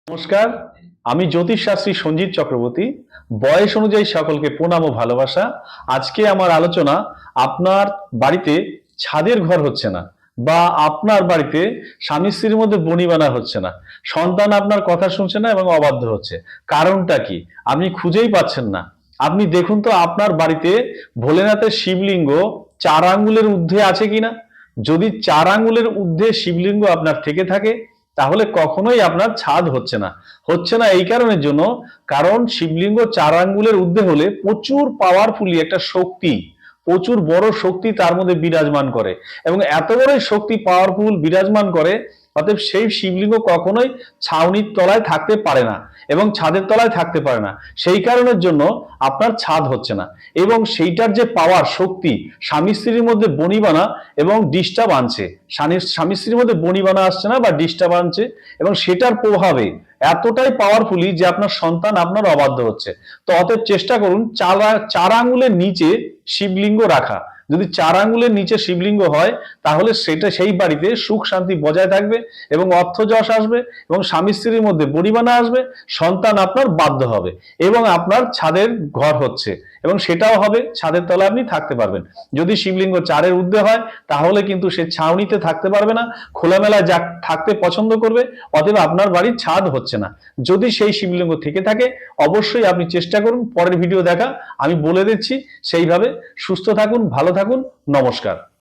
নমস্কার। আমি জ্যোতিষ শাস্ত্রী সঞ্জিত চক্রবর্তী। বয়স অনুযায়ী সকলকে প্রণাম ও ভালোবাসা। আজকে আমার আলোচনা, আপনার বাড়িতে ছাদের ঘর হচ্ছে না বা আপনার বাড়িতে স্বামী স্ত্রীর মধ্যে বনিবানা হচ্ছে না, সন্তান আপনার কথা শুনছে না এবং অবাধ্য হচ্ছে, কারণটা কি আপনি খুঁজেই পাচ্ছেন না। আপনি দেখুন তো আপনার বাড়িতে ভোলেনাথের শিবলিঙ্গ 4 আঙ্গুলের ঊর্ধ্বে আছে কিনা। যদি 4 আঙ্গুলের ঊর্ধ্বে শিবলিঙ্গ আপনার থেকে থাকে তাহলে কখনোই আপনার ছাদ হচ্ছে না এই কারণের জন্য, কারণ শিবলিঙ্গ 4 আঙ্গুলের ঊর্ধ্বে হলে প্রচুর পাওয়ারফুলি একটা শক্তি, প্রচুর বড় শক্তি তার মধ্যে বিরাজমান করে এবং এত বড় শক্তি পাওয়ারফুল বিরাজমান করে, অতএব সেই শিবলিঙ্গ কখনোই ছাউনির তলায় থাকতে পারে না এবং ছাদের তলায় থাকতে পারে না। সেই কারণের জন্য আপনার ছাদ হচ্ছে না এবং সেইটার যে পাওয়ার শক্তি, স্বামী স্ত্রীর মধ্যে বনিবানা এবং ডিস্টার্ব আনছে, স্বামী স্ত্রীর মধ্যে বনিবানা আসছে না বা ডিস্টার্ব আনছে এবং সেটার প্রভাবে এতটাই পাওয়ারফুলি যে আপনার সন্তান আপনার অবাধ্য হচ্ছে। তো অতএব চেষ্টা করুন 4 আঙ্গুলের নিচে শিবলিঙ্গ রাখা। যদি 4 আঙ্গুলের নিচে শিবলিঙ্গ হয় তাহলে সেটা সেই বাড়িতে সুখ শান্তি বজায় থাকবে এবং অর্থ যশ আসবে এবং স্বামী স্ত্রীর মধ্যে বনিবানা আসবে, সন্তান আপনার বাধ্য হবে এবং আপনার ছাদের ঘর হচ্ছে এবং সেটাও হবে, ছাদের তলায় আপনি থাকতে পারবেন। যদি শিবলিঙ্গ 4 এর ঊর্ধ্বে হয় তাহলে কিন্তু সে ছাউনিতে থাকতে পারবে না, খোলামেলায় থাকতে পছন্দ করবে, অতএব আপনার বাড়ির ছাদ হচ্ছে না। যদি সেই শিবলিঙ্গ থেকে থাকে অবশ্যই আপনি চেষ্টা করুন পরের ভিডিও দেখা, আমি বলে দিচ্ছি সেইভাবে। সুস্থ থাকুন, ভালো থাকুন, নমস্কার।